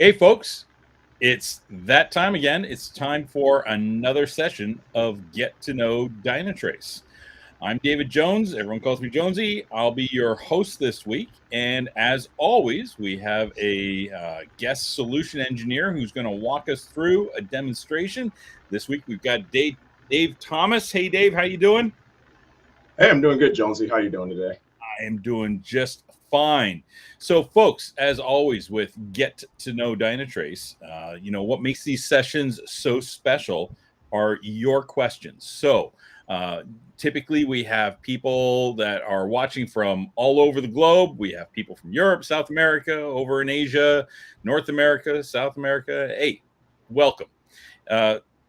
Hey, folks, it's that time again. It's time for another session of Get to Know Dynatrace. I'm David Jones. Everyone calls me Jonesy. I'll be your host this week. And as always, we have a guest solution engineer who's going to walk us through a demonstration. This week, we've got Dave Thomas. Hey, Dave, how you doing? Hey, I'm doing good, Jonesy. How you doing today? I am doing just fine. So, folks, as always, with Get to Know Dynatrace, what makes these sessions so special are your questions. So, typically, we have people that are watching from all over the globe. We have people from Europe, South America, over in Asia, North America, South America. Hey, welcome.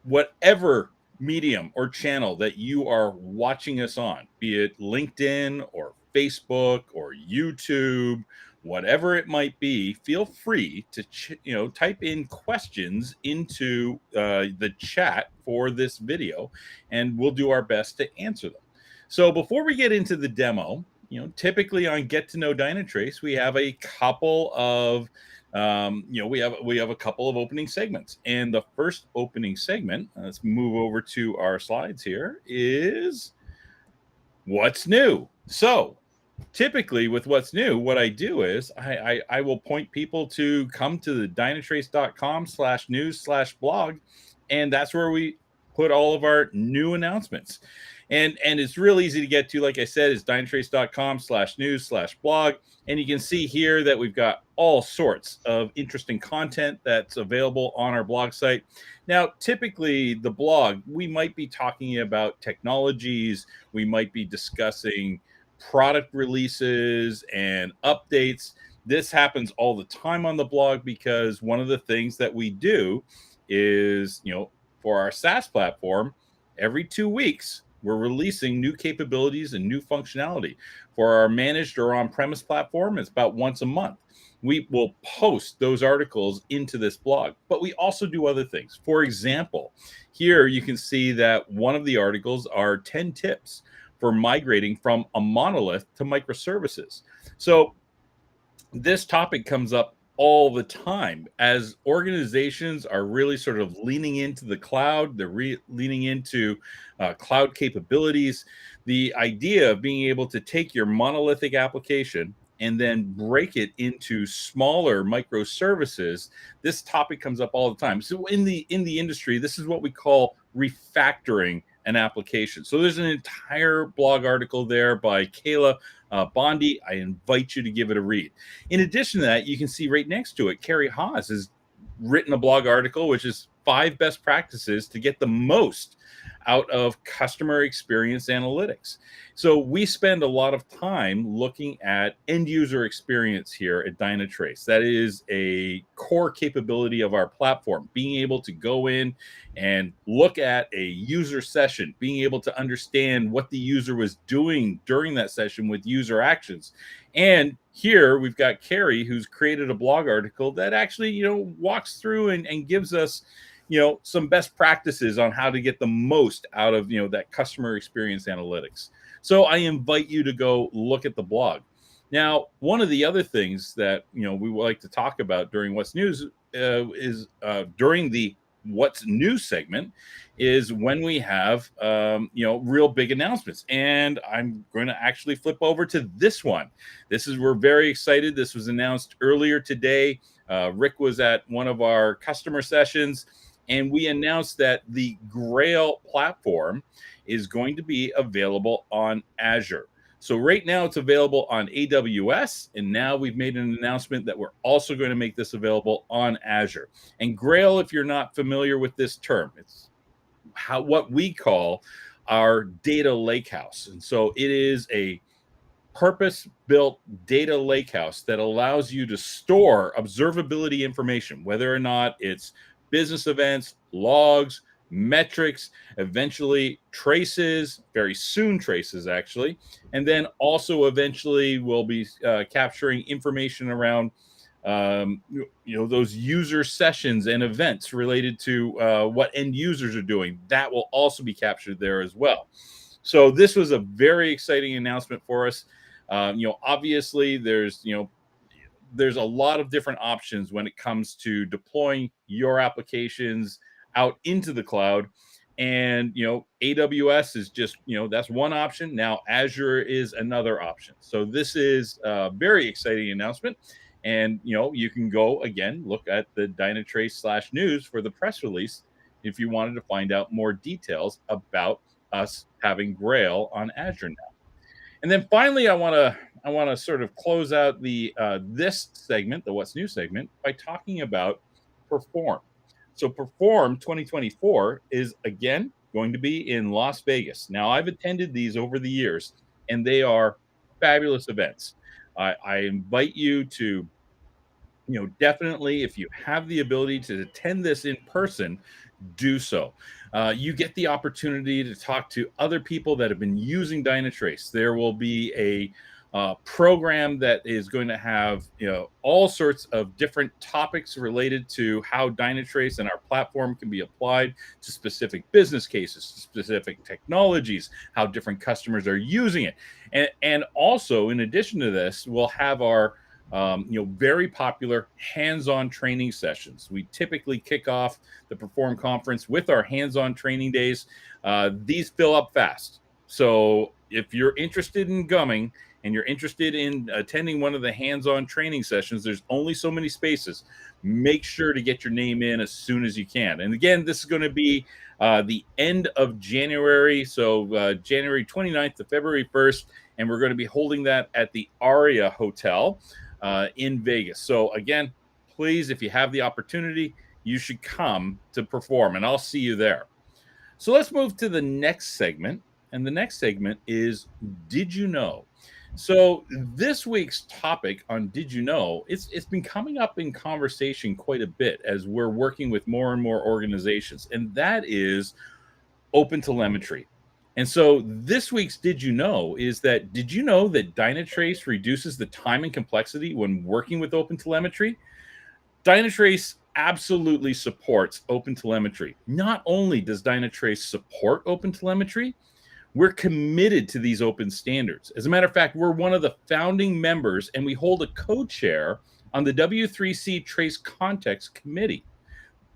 Whatever medium or channel that you are watching us on, be it LinkedIn or Facebook or YouTube, whatever it might be, feel free to type in questions into the chat for this video, and we'll do our best to answer them. So before we get into the demo, typically on Get to Know Dynatrace, we have a couple of we have a couple of opening segments, and the first opening segment, let's move over to our slides here, is what's new. So typically with what's new, what I do is I will point people to come to the dynatrace.com/news/blog, and that's where we put all of our new announcements. And it's real easy to get to. Like I said, it's dynatrace.com/news/blog. And you can see here that we've got all sorts of interesting content that's available on our blog site. Now, typically the blog, we might be talking about technologies, we might be discussing product releases and updates. This happens all the time on the blog because one of the things that we do is, for our SaaS platform, every 2 weeks, we're releasing new capabilities and new functionality. For our managed or on-premise platform, it's about once a month. We will post those articles into this blog, but we also do other things. For example, here you can see that one of the articles are 10 tips for migrating from a monolith to microservices. So this topic comes up all the time as organizations are really sort of leaning into the cloud. They're leaning into cloud capabilities. The idea of being able to take your monolithic application and then break it into smaller microservices, this topic comes up all the time. So in the industry, this is what we call refactoring an application. So there's an entire blog article there by Kayla Bondi. I invite you to give it a read. In addition to that, you can see right next to it, Carrie Haas has written a blog article, which is 5 best practices to get the most out of customer experience analytics. So we spend a lot of time looking at end user experience here at Dynatrace. That is a core capability of our platform, being able to go in and look at a user session, being able to understand what the user was doing during that session with user actions. And here we've got Carrie, who's created a blog article that actually, walks through and gives us, some best practices on how to get the most out of, that customer experience analytics. So I invite you to go look at the blog. Now, one of the other things that, we would like to talk about during What's News is during the What's New segment is when we have, real big announcements. And I'm going to actually flip over to this one. We're very excited. This was announced earlier today. Rick was at one of our customer sessions, and we announced that the Grail platform is going to be available on Azure. So right now it's available on AWS, and now we've made an announcement that we're also going to make this available on Azure. And Grail, if you're not familiar with this term, it's what we call our data lakehouse. And so it is a purpose-built data lakehouse that allows you to store observability information, whether or not it's business events, logs, metrics, eventually traces, very soon traces actually, and then also eventually we'll be capturing information around those user sessions and events related to what end users are doing. That will also be captured there as well. So this was a very exciting announcement for us. Obviously there's there's a lot of different options when it comes to deploying your applications out into the cloud. And AWS is just, that's one option. Now Azure is another option. So this is a very exciting announcement. And you can go again, look at the Dynatrace/news for the press release if you wanted to find out more details about us having Grail on Azure now. And then finally, I want to sort of close out the this segment, the What's New segment, by talking about Perform. So Perform 2024 is again going to be in Las Vegas. Now, I've attended these over the years, and they are fabulous events. I invite you to, definitely, if you have the ability to attend this in person, do so. You get the opportunity to talk to other people that have been using Dynatrace. There will be a program that is going to have all sorts of different topics related to how Dynatrace and our platform can be applied to specific business cases, specific technologies, how different customers are using it. And also, in addition to this, we'll have our very popular hands-on training sessions. We typically kick off the Perform conference with our hands-on training days. These fill up fast. So if you're interested in coming and you're interested in attending one of the hands-on training sessions, there's only so many spaces. Make sure to get your name in as soon as you can. And again, this is going to be the end of January. So January 29th to February 1st. And we're going to be holding that at the Aria Hotel in Vegas. So again, please, if you have the opportunity, you should come to Perform, and I'll see you there. So let's move to the next segment. And the next segment is Did You Know? So this week's topic on Did You Know, it's been coming up in conversation quite a bit as we're working with more and more organizations, and that is OpenTelemetry. And so this week's Did You Know is that, did you know that Dynatrace reduces the time and complexity when working with OpenTelemetry? Dynatrace absolutely supports OpenTelemetry. Not only does Dynatrace support OpenTelemetry, we're committed to these open standards. As a matter of fact, we're one of the founding members, and we hold a co-chair on the W3C Trace Context Committee.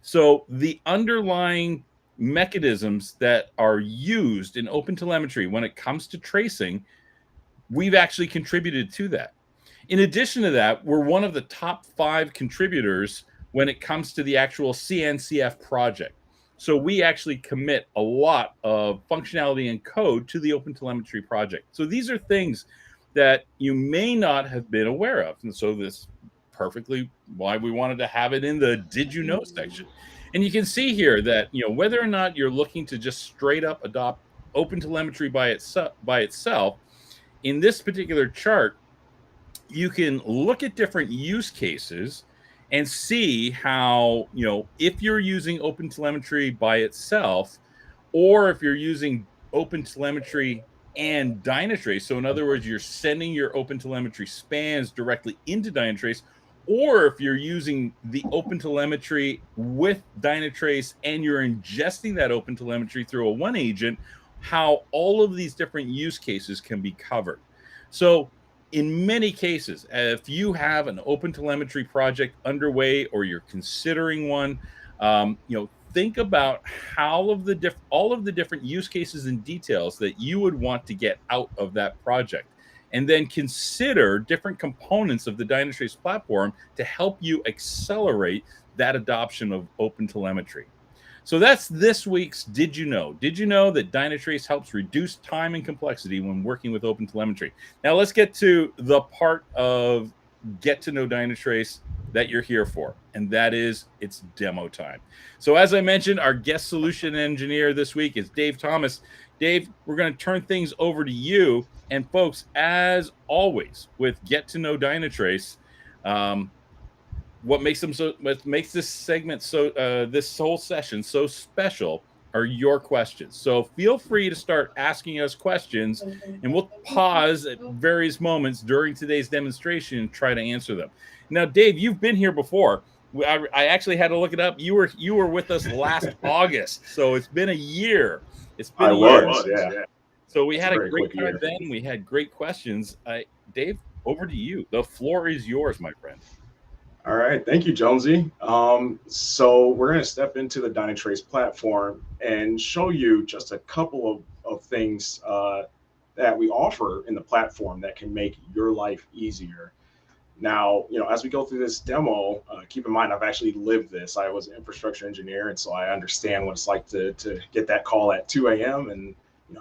So the underlying mechanisms that are used in OpenTelemetry when it comes to tracing, we've actually contributed to that. In addition to that, we're one of the top 5 contributors when it comes to the actual CNCF project. So we actually commit a lot of functionality and code to the OpenTelemetry project. So these are things that you may not have been aware of. And so this perfectly why we wanted to have it in the Did You Know section. And you can see here that, whether or not you're looking to just straight up adopt OpenTelemetry by itself, in this particular chart, you can look at different use cases and see how, if you're using OpenTelemetry by itself, or if you're using OpenTelemetry and Dynatrace. So in other words, you're sending your OpenTelemetry spans directly into Dynatrace, or if you're using the OpenTelemetry with Dynatrace and you're ingesting that OpenTelemetry through a OneAgent, how all of these different use cases can be covered. So in many cases, if you have an OpenTelemetry project underway or you're considering one, think about all of the different use cases and details that you would want to get out of that project. And then consider different components of the Dynatrace platform to help you accelerate that adoption of OpenTelemetry. So that's this week's Did You Know? Did you know that Dynatrace helps reduce time and complexity when working with OpenTelemetry? Now let's get to the part of Get to Know Dynatrace that you're here for, and that is it's demo time. So as I mentioned, our guest solution engineer this week is Dave Thomas. Dave, we're going to turn things over to you. And folks, as always, with Get to Know Dynatrace, what makes this segment this whole session so special are your questions. So feel free to start asking us questions, and we'll pause at various moments during today's demonstration and try to answer them. Now, Dave, you've been here before. I actually had to look it up. You were with us last August, so it's been a year. It's been yeah. So we had a great time then. We had great questions. Dave, over to you. The floor is yours, my friend. All right, thank you, Jonesy. So we're going to step into the Dynatrace platform and show you just a couple of things that we offer in the platform that can make your life easier. Now, as we go through this demo, keep in mind I've actually lived this. I was an infrastructure engineer, and so I understand what it's like to get that call at 2 a.m. and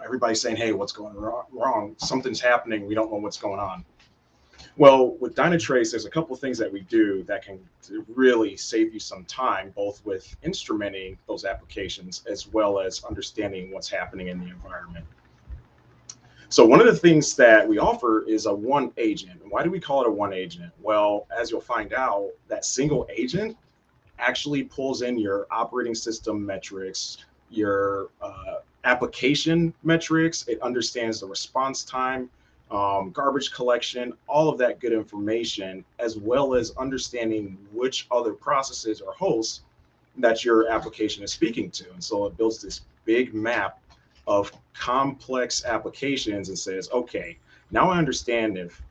everybody's saying, "Hey, what's going wrong? Something's happening. We don't know what's going on." Well, with Dynatrace, there's a couple of things that we do that can really save you some time, both with instrumenting those applications as well as understanding what's happening in the environment. So one of the things that we offer is a OneAgent. Why do we call it a OneAgent? Well, as you'll find out, that single agent actually pulls in your operating system metrics, your application metrics. It understands the response time, garbage collection, all of that good information, as well as understanding which other processes or hosts that your application is speaking to. And so it builds this big map of complex applications and says, okay, now I understand if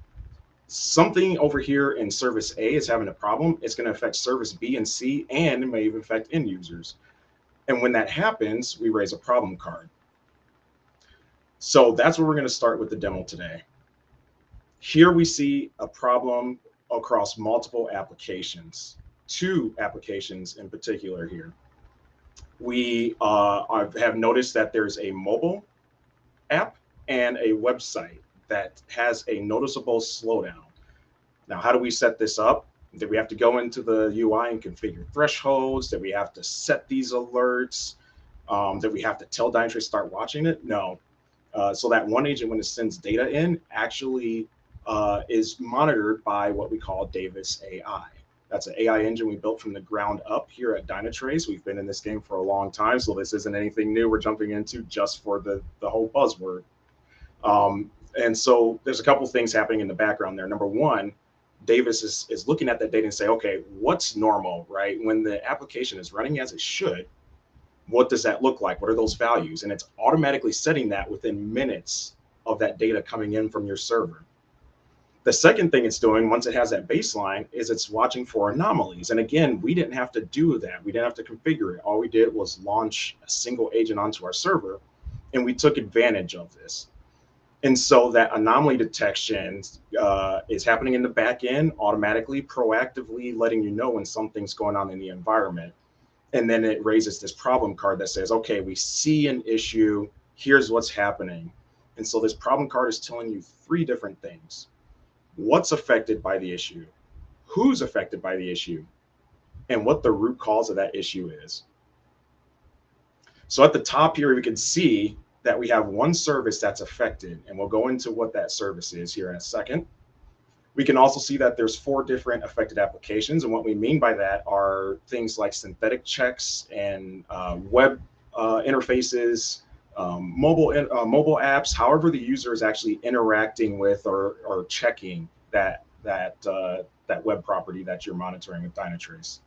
something over here in service A is having a problem, it's going to affect service B and C, and it may even affect end users. And when that happens, we raise a problem card. So that's where we're going to start with the demo today. Here we see a problem across multiple applications, 2 applications in particular here. We have noticed that there's a mobile app and a website that has a noticeable slowdown. Now, how do we set this up? Did we have to go into the UI and configure thresholds? Did we have to set these alerts? Did we have to tell Dynatrace to start watching it? No. So that OneAgent, when it sends data in, actually is monitored by what we call Davis AI. That's an AI engine we built from the ground up here at Dynatrace. We've been in this game for a long time, so this isn't anything new we're jumping into just for the whole buzzword. And so there's a couple things happening in the background there. Number one, Davis is looking at that data and say, okay, what's normal, right? When the application is running as it should, what does that look like? What are those values? And it's automatically setting that within minutes of that data coming in from your server. The second thing it's doing, once it has that baseline, is it's watching for anomalies. And again, we didn't have to do that. We didn't have to configure it. All we did was launch a single agent onto our server, and we took advantage of this. And so that anomaly detection is happening in the back end automatically, proactively letting you know when something's going on in the environment. And then it raises this problem card that says, okay, we see an issue. Here's what's happening. And so this problem card is telling you 3 different things. What's affected by the issue, who's affected by the issue, and what the root cause of that issue is. So at the top here, we can see that we have one service that's affected, and we'll go into what that service is here in a second. We can also see that there's 4 different affected applications, and what we mean by that are things like synthetic checks and web interfaces, mobile apps, however the user is actually interacting with or checking that web property that you're monitoring with Dynatrace.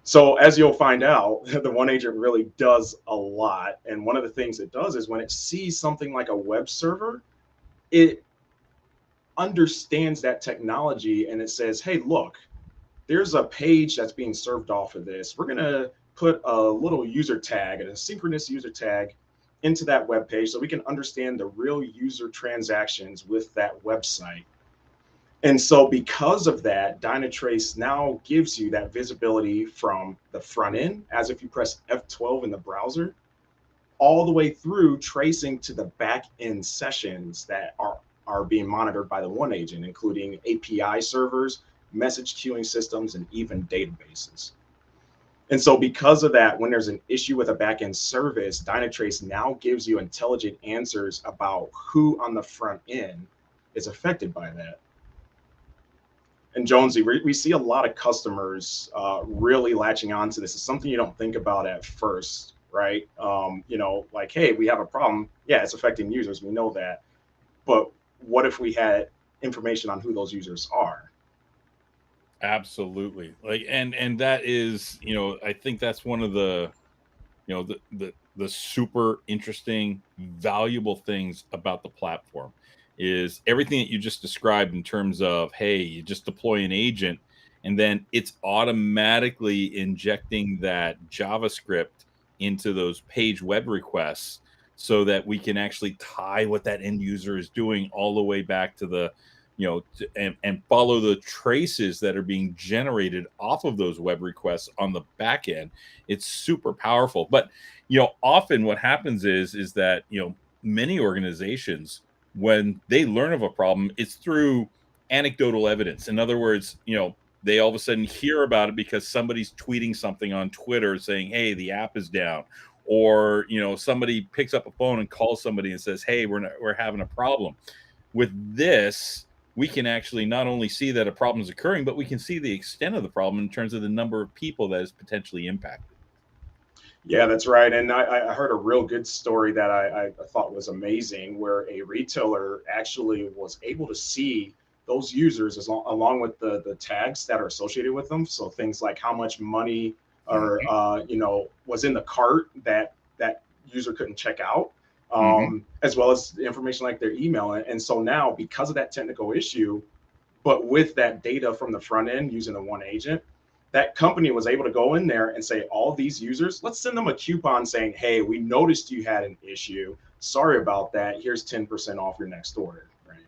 So as you'll find out, the OneAgent really does a lot. And one of the things it does is when it sees something like a web server, it understands that technology and it says, hey, look, there's a page that's being served off of this. We're going to put a little user tag, a synchronous user tag into that web page so we can understand the real user transactions with that website. And so because of that, Dynatrace now gives you that visibility from the front end, as if you press F12 in the browser, all the way through tracing to the back end sessions that are being monitored by the OneAgent, including API servers, message queuing systems, and even databases. And so because of that, when there's an issue with a backend service, Dynatrace now gives you intelligent answers about who on the front end is affected by that. And Jonesy, we see a lot of customers really latching on to this. It's something you don't think about at first, right? Like, hey, we have a problem. Yeah, it's affecting users. We know that. But what if we had information on who those users are? Absolutely. Like, and that is, I think that's one of the, the super interesting, valuable things about the platform is everything that you just described in terms of, hey, you just deploy an agent and then it's automatically injecting that JavaScript into those page web requests so that we can actually tie what that end user is doing all the way back to the, and follow the traces that are being generated off of those web requests on the back end. It's super powerful. But, often what happens is that, many organizations, when they learn of a problem, it's through anecdotal evidence. In other words, they all of a sudden hear about it because somebody's tweeting something on Twitter saying, "Hey, the app is down," or somebody picks up a phone and calls somebody and says, "Hey, we're having a problem." With this, we can actually not only see that a problem is occurring, but we can see the extent of the problem in terms of the number of people that is potentially impacted. Yeah, that's right. And I heard a real good story that I thought was amazing, where a retailer actually was able to see those users along with the tags that are associated with them. So things like how much money or Mhm, was in the cart that that user couldn't check out, mhm. as well as information like their email. And so now, because of that technical issue, but with that data from the front end using the OneAgent, that company was able to go in there and say, all these users, let's send them a coupon saying, hey, we noticed you had an issue. Sorry about that. Here's 10% off your next order. Right.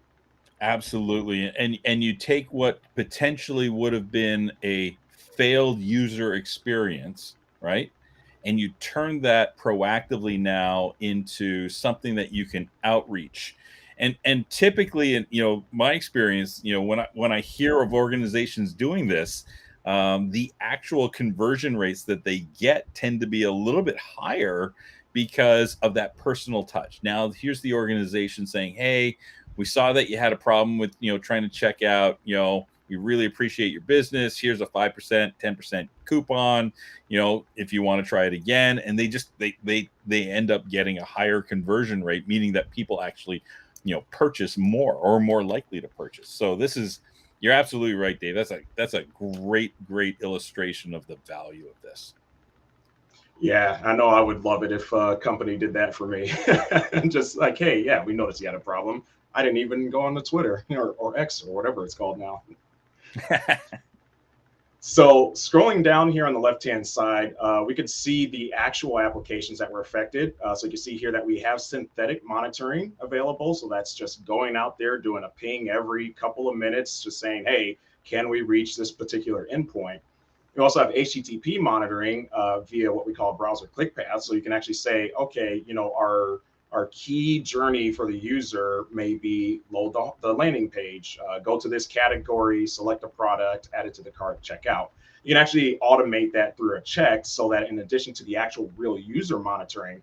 Absolutely, and you take what potentially would have been a failed user experience, right? And you turn that proactively now into something that you can outreach. And typically, in my experience, when I hear of organizations doing this, the actual conversion rates that they get tend to be a little bit higher because of that personal touch. Now, here's the organization saying, "Hey, we saw that you had a problem with trying to check out. We really appreciate your business. Here's a 5%, 10% coupon, if you want to try it again." And they end up getting a higher conversion rate, meaning that people actually purchase more or are more likely to purchase. So this is, you're absolutely right, Dave. That's a great illustration of the value of this. Yeah, I know I would love it if a company did that for me. Just like, hey, yeah, we noticed you had a problem. I didn't even go on the Twitter or X or whatever it's called now. So scrolling down here on the left-hand side, we could see the actual applications that were affected. So you can see here that we have synthetic monitoring available. So that's just going out there, doing a ping every couple of minutes, just saying, hey, can we reach this particular endpoint? You also have HTTP monitoring via what we call browser click path. So you can actually say, okay, our key journey for the user may be load the landing page, go to this category, select a product, add it to the cart, check out. You can actually automate that through a check so that in addition to the actual real user monitoring,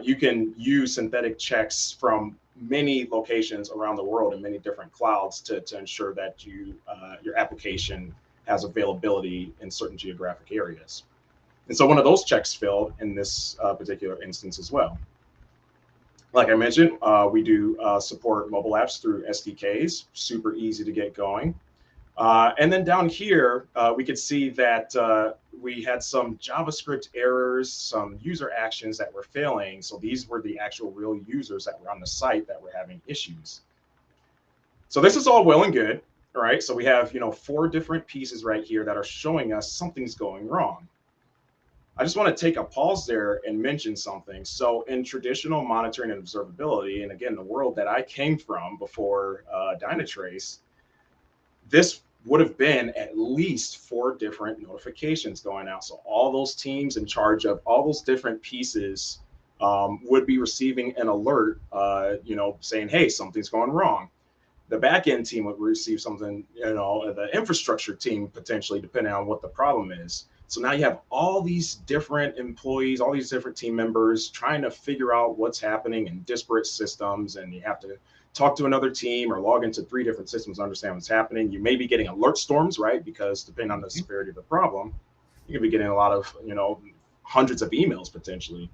you can use synthetic checks from many locations around the world in many different clouds to ensure that your application has availability in certain geographic areas. And so one of those checks failed in this particular instance as well. Like I mentioned, we do support mobile apps through SDKs, super easy to get going. And then down here, we could see that we had some JavaScript errors, some user actions that were failing. So these were the actual real users that were on the site that were having issues. So this is all well and good, all right? So we have, 4 different pieces right here that are showing us something's going wrong. I just want to take a pause there and mention something. So in traditional monitoring and observability, and again, the world that I came from before Dynatrace, this would have been at least 4 different notifications going out. So all those teams in charge of all those different pieces would be receiving an alert, saying, hey, something's going wrong. The backend team would receive something, the infrastructure team potentially, depending on what the problem is. So now you have all these different employees, all these different team members trying to figure out what's happening in disparate systems, and you have to talk to another team or log into 3 different systems to understand what's happening. You may be getting alert storms, right? Because depending on the Mhm. severity of the problem, you can be getting a lot of, hundreds of emails potentially.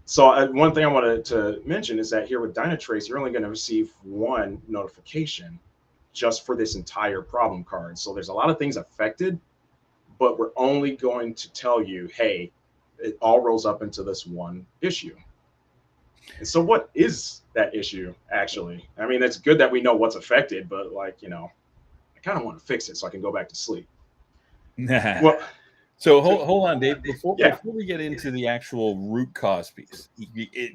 So one thing I wanted to mention is that here with Dynatrace, you're only going to receive 1 notification just for this entire problem card. So there's a lot of things affected, but we're only going to tell you, hey, it all rolls up into this one issue. And so what is that issue actually? I mean, it's good that we know what's affected, but like, I kind of want to fix it so I can go back to sleep. Well, So hold on, Dave. yeah. Before we get into the actual root cause piece,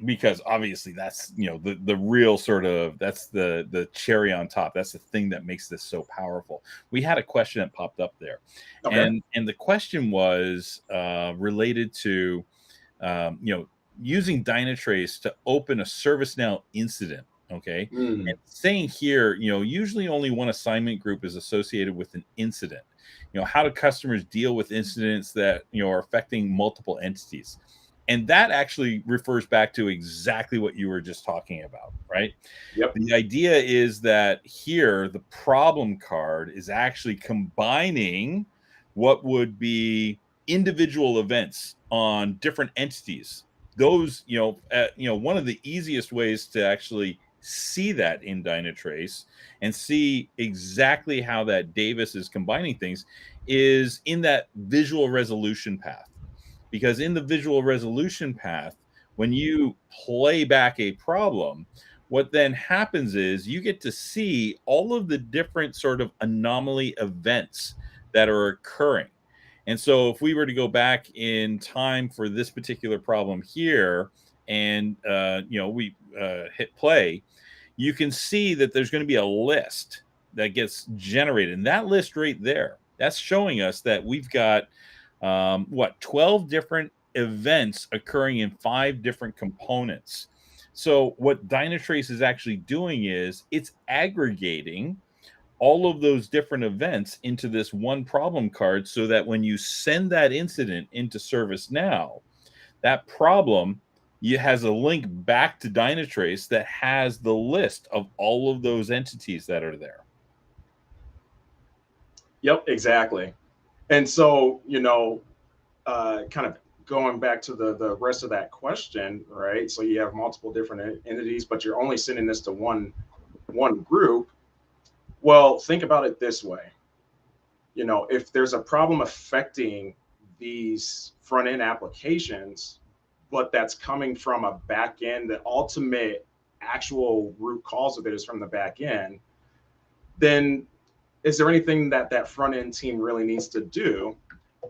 because obviously that's the real sort of that's the cherry on top. That's the thing that makes this so powerful. We had a question that popped up there, Okay. and the question was related to using Dynatrace to open a ServiceNow incident. Okay, Mm, and saying here, usually only one assignment group is associated with an incident. How do customers deal with incidents that are affecting multiple entities? And that actually refers back to exactly what you were just talking about, right? yep. The idea is that here the problem card is actually combining what would be individual events on different entities. Those, one of the easiest ways to actually see that in Dynatrace and see exactly how that Davis is combining things is in that visual resolution path. Because in the visual resolution path, when you play back a problem, what then happens is you get to see all of the different sort of anomaly events that are occurring. And so if we were to go back in time for this particular problem here and we hit play, you can see that there's going to be a list that gets generated. And that list right there, that's showing us that we've got 12 different events occurring in 5 different components. So what Dynatrace is actually doing is it's aggregating all of those different events into this one problem card so that when you send that incident into ServiceNow, that problem has a link back to Dynatrace that has the list of all of those entities that are there. Yep, exactly. And so, kind of going back to the rest of that question, right? So you have multiple different entities, but you're only sending this to one group. Well, think about it this way. If there's a problem affecting these front end applications, but that's coming from a back end, the ultimate actual root cause of it is from the back end, then is there anything that that front end team really needs to do?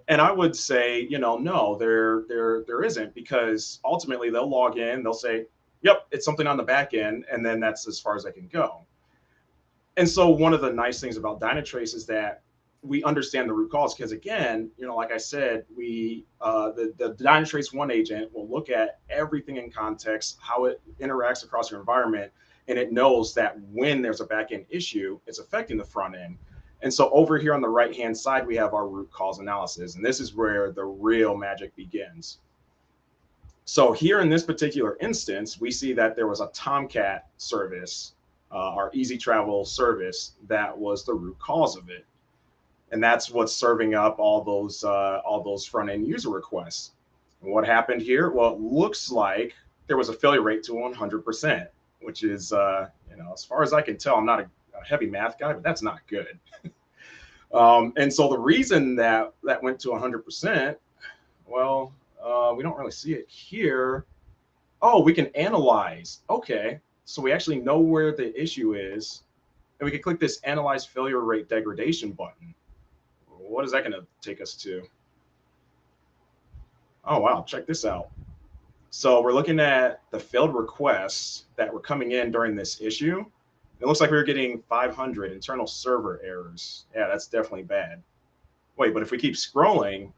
And I would say, no, there isn't, because ultimately they'll log in, they'll say, yep, it's something on the back end, and then that's as far as I can go. And so one of the nice things about Dynatrace is that we understand the root cause, because again, like I said, the Dynatrace OneAgent will look at everything in context, how it interacts across your environment, and it knows that when there's a backend issue, it's affecting the front end. And so over here on the right hand side, we have our root cause analysis, and this is where the real magic begins. So here in this particular instance, we see that there was a Tomcat service, our Easy Travel service, that was the root cause of it, and that's what's serving up all those front end user requests. And what happened here? Well, it looks like there was a failure rate to 100%, which is, as far as I can tell, I'm not a heavy math guy, but that's not good. And so the reason that went to 100%, well, we don't really see it here. Oh, we can analyze. Okay, so we actually know where the issue is, and we can click this analyze failure rate degradation button. What is that going to take us to? Oh, wow, check this out. So we're looking at the failed requests that were coming in during this issue. It looks like we were getting 500 internal server errors. Yeah, that's definitely bad. Wait, but if we keep scrolling,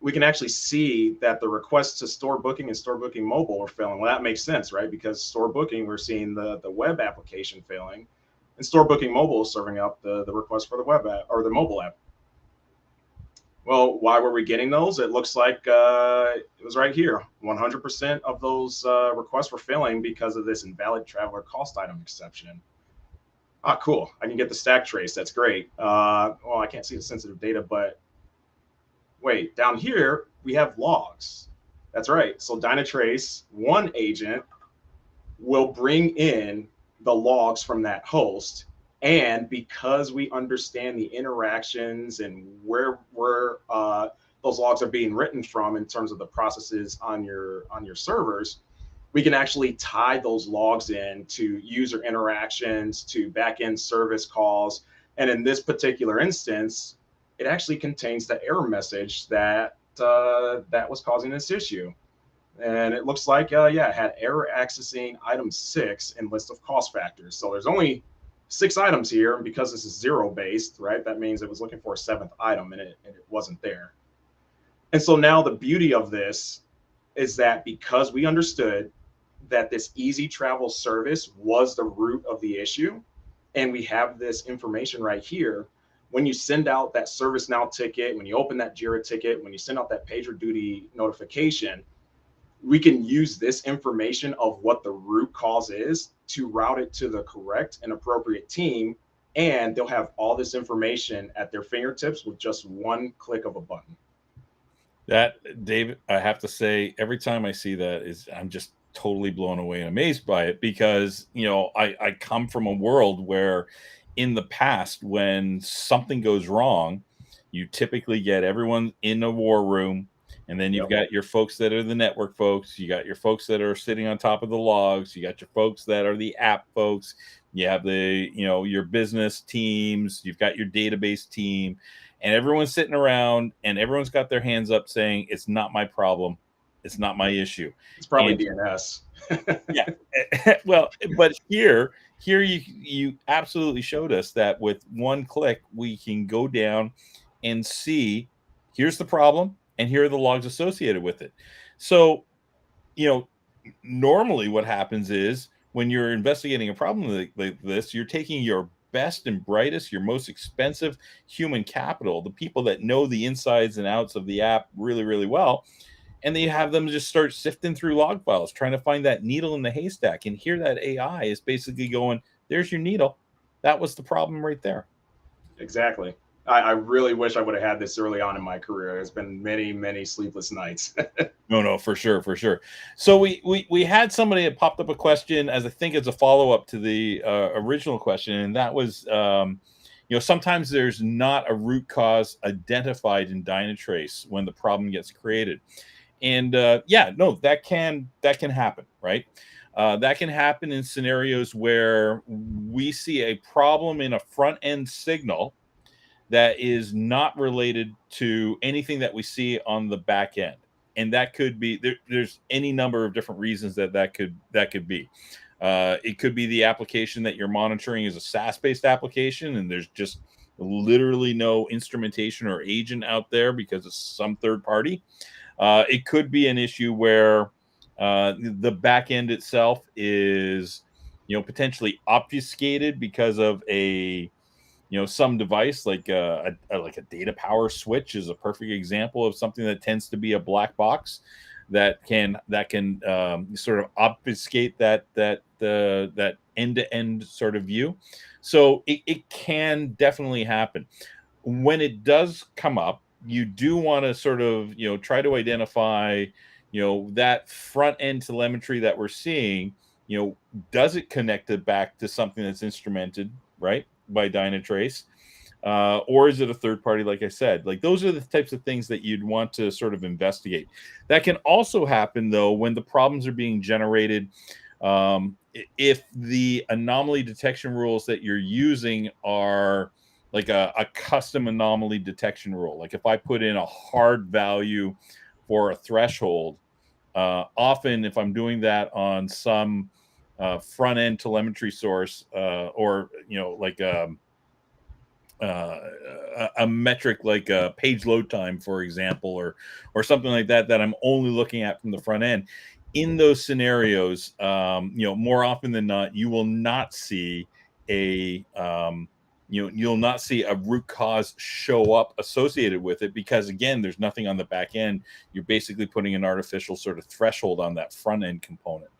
we can actually see that the requests to store booking and store booking mobile are failing. Well, that makes sense, right? Because store booking, we're seeing the web application failing, and store booking mobile is serving up the request for the web app or the mobile app. Well, why were we getting those? It looks like it was right here. 100% of those requests were failing because of this invalid traveler cost item exception. Ah, cool. I can get the stack trace. That's great. Well, I can't see the sensitive data, but wait, down here we have logs. That's right. So Dynatrace OneAgent will bring in the logs from that host. And because we understand the interactions and where those logs are being written from in terms of the processes on your servers, we can actually tie those logs in to user interactions, to backend service calls. And in this particular instance, it actually contains the error message that was causing this issue. And it looks like, yeah, it had error accessing item 6 in list of cost factors. So there's only 6 items here. And because this is zero based, right, that means it was looking for a 7th item and it wasn't there. And so now the beauty of this is that because we understood that this easy travel service was the root of the issue, and we have this information right here, when you send out that ServiceNow ticket, when you open that Jira ticket, when you send out that PagerDuty notification, we can use this information of what the root cause is to route it to the correct and appropriate team. And they'll have all this information at their fingertips with just one click of a button. That, David, I have to say, every time I see that, I'm just totally blown away and amazed by it, because I come from a world where in the past, when something goes wrong, you typically get everyone in a war room, and then you've Yep. got your folks that are the network folks, you got your folks that are sitting on top of the logs, you got your folks that are the app folks, you have your business teams, you've got your database team, and everyone's sitting around and everyone's got their hands up saying, it's not my problem, it's not my issue. It's probably And DNS. yeah, well, but here you absolutely showed us that with one click we can go down and see, here's the problem and here are the logs associated with it. So normally what happens is, when you're investigating a problem like this, you're taking your best and brightest, your most expensive human capital, the people that know the insides and outs of the app really, really well, and then you have them just start sifting through log files, trying to find that needle in the haystack. And here that AI is basically going, there's your needle. That was the problem right there. Exactly. I really wish I would have had this early on in my career. It's been many, many sleepless nights. No, for sure, for sure. So we had somebody that popped up a question, as I think it's a follow up to the original question, and that was, sometimes there's not a root cause identified in Dynatrace when the problem gets created, and that can happen, right? That can happen in scenarios where we see a problem in a front end signal that is not related to anything that we see on the back end, and that could be there's any number of different reasons that could be. It could be the application that you're monitoring is a SaaS-based application, and there's just literally no instrumentation or agent out there because it's some third party. It could be an issue where the back end itself is potentially obfuscated because of some device, like like a data power switch is a perfect example of something that tends to be a black box that can sort of obfuscate that end-to-end sort of view. So it can definitely happen. When it does come up, you do want to sort of try to identify that front end telemetry that we're seeing. Does it connect it back to something that's instrumented, right, by Dynatrace, or is it a third party? Like I said, like those are the types of things that you'd want to sort of investigate. That can also happen though when the problems are being generated, if the anomaly detection rules that you're using are like a custom anomaly detection rule. Like if I put in a hard value for a threshold, often if I'm doing that on some front end telemetry source, or like a metric like a page load time, for example, or something like that I'm only looking at from the front end. In those scenarios, more often than not, you will not see you'll not see a root cause show up associated with it, because again, there's nothing on the back end. You're basically putting an artificial sort of threshold on that front end component.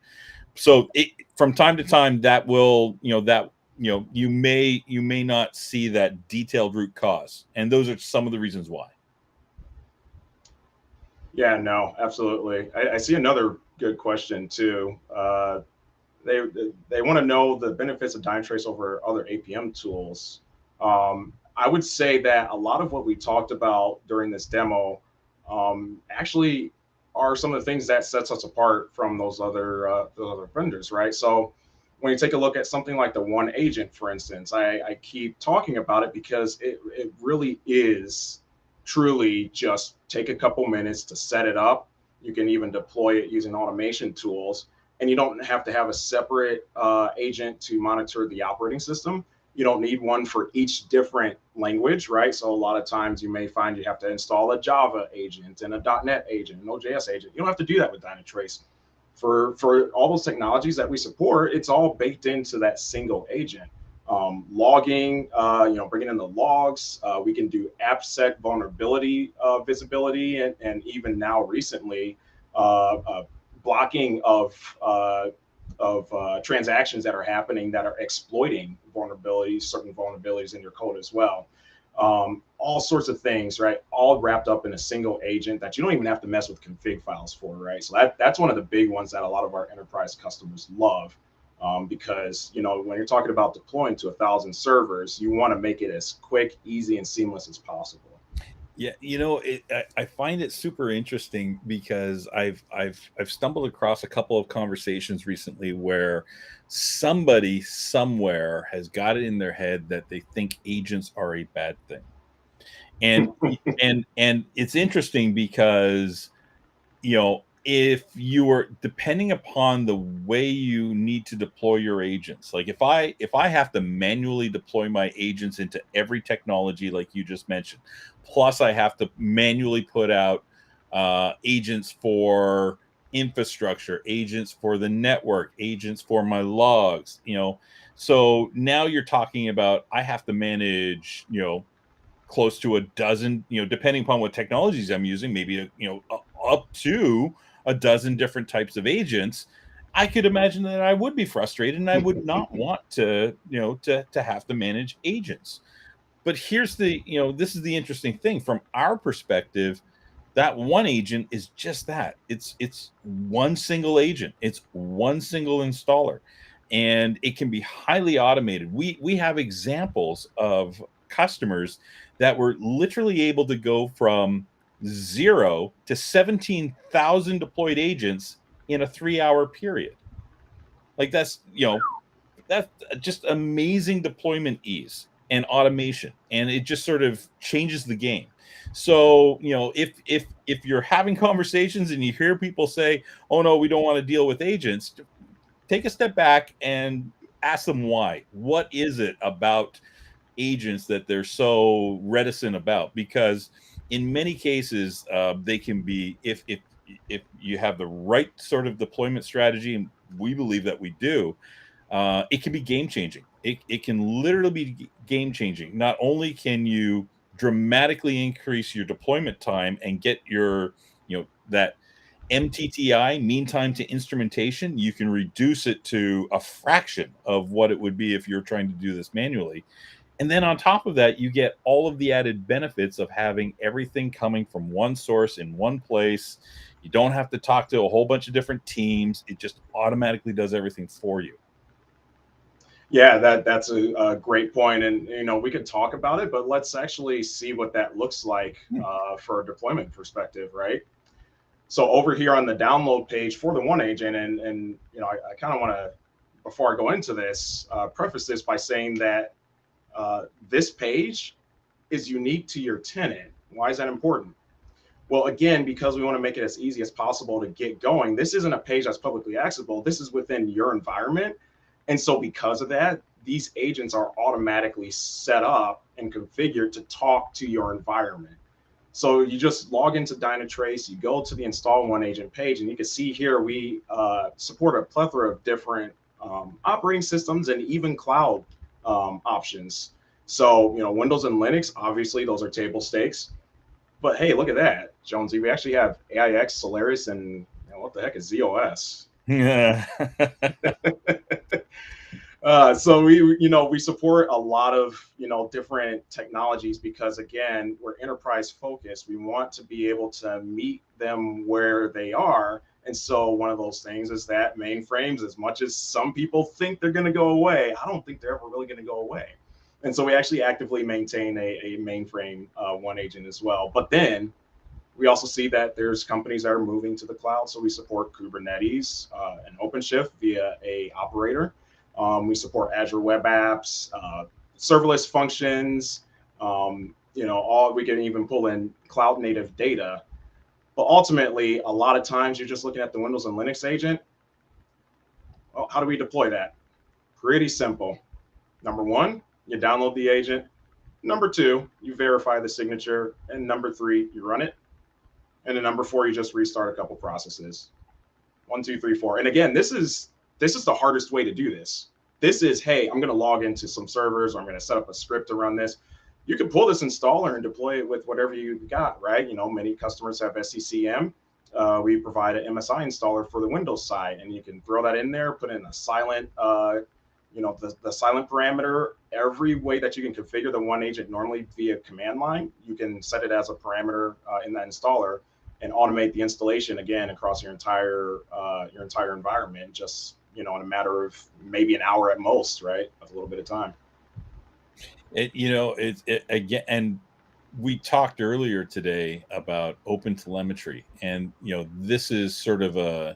So from time to time, that will you may not see that detailed root cause, and those are some of the reasons why. Yeah, no, absolutely. I see another good question too. They they want to know the benefits of Dynatrace over other APM tools. I would say that a lot of what we talked about during this demo actually are some of the things that sets us apart from those other vendors, right? So when you take a look at something like the OneAgent, for instance, I keep talking about it because it really is truly just take a couple minutes to set it up. You can even deploy it using automation tools, and you don't have to have a separate agent to monitor the operating system. You don't need one for each different language, right? So a lot of times you may find you have to install a Java agent and a .NET agent, an OJS agent. You don't have to do that with Dynatrace. For all those technologies that we support, it's all baked into that single agent. Logging, bringing in the logs. We can do AppSec vulnerability visibility, and even now recently, blocking of transactions that are happening that are exploiting vulnerabilities, certain vulnerabilities in your code as well. All sorts of things, right? All wrapped up in a single agent that you don't even have to mess with config files for, right? So that's one of the big ones that a lot of our enterprise customers love. Because when you're talking about deploying to 1,000 servers, you want to make it as quick, easy, and seamless as possible. Yeah, I find it super interesting because I've stumbled across a couple of conversations recently where somebody somewhere has got it in their head that they think agents are a bad thing. And and it's interesting because if you are depending upon the way you need to deploy your agents, like if I have to manually deploy my agents into every technology like you just mentioned, plus I have to manually put out agents for infrastructure, agents for the network, agents for my logs, so now you're talking about I have to manage close to a dozen, depending upon what technologies I'm using, maybe up to a dozen different types of agents. I could imagine that I would be frustrated and I would not want to, to have to manage agents. But here's this is the interesting thing from our perspective. That one agent is just that. It's one single agent. It's one single installer, and it can be highly automated. We have examples of customers that were literally able to go from 0 to 17,000 deployed agents in a 3-hour period. Like that's just amazing deployment ease and automation, and it just sort of changes the game. So if you're having conversations and you hear people say, oh no, we don't want to deal with agents, take a step back and ask them why. What is it about agents that they're so reticent about? Because in many cases, they can be, if you have the right sort of deployment strategy, and we believe that we do, it can be game changing. It can literally be game changing. Not only can you dramatically increase your deployment time and get your, that MTTI, mean time to instrumentation, you can reduce it to a fraction of what it would be if you're trying to do this manually. And then on top of that, you get all of the added benefits of having everything coming from one source in one place. You don't have to talk to a whole bunch of different teams. It just automatically does everything for you. Yeah, that's a great point, and we could talk about it, but let's actually see what that looks like for a deployment perspective, right? So over here on the download page for the OneAgent, and I kind of want to, before I go into this, preface this by saying that this page is unique to your tenant. Why is that important? Well, again, because we want to make it as easy as possible to get going. This isn't a page that's publicly accessible. This is within your environment. And so because of that, these agents are automatically set up and configured to talk to your environment. So you just log into Dynatrace, you go to the install OneAgent page, and you can see here we support a plethora of different operating systems and even cloud options. So, Windows and Linux, obviously, those are table stakes. But hey, look at that, Jonesy. We actually have AIX, Solaris, and what the heck is ZOS? Yeah. So we support a lot of different technologies because again we're enterprise focused. We want to be able to meet them where they are, and so one of those things is that mainframes, as much as some people think they're going to go away, I don't think they're ever really going to go away. And so we actually actively maintain a mainframe OneAgent as well. But then We also see that there's companies that are moving to the cloud. So we support Kubernetes and OpenShift via a operator. We support Azure Web Apps, serverless functions. All we can even pull in cloud native data. But ultimately, a lot of times you're just looking at the Windows and Linux agent. Well, how do we deploy that? Pretty simple. Number one, you download the agent. Number two, you verify the signature. And number three, you run it. And then number four, you just restart a couple processes. 1, 2, 3, 4. And again, this is the hardest way to do this. This is, hey, I'm going to log into some servers, or I'm going to set up a script to run this. You can pull this installer and deploy it with whatever you got, right? Many customers have SCCM. We provide an MSI installer for the Windows side, and you can throw that in there, put in a silent, the silent parameter. Every way that you can configure the OneAgent normally via command line, you can set it as a parameter in that installer and automate the installation again across your entire environment, just in a matter of maybe an hour at most, right? With a little bit of time. Again, and we talked earlier today about OpenTelemetry, and this is sort of a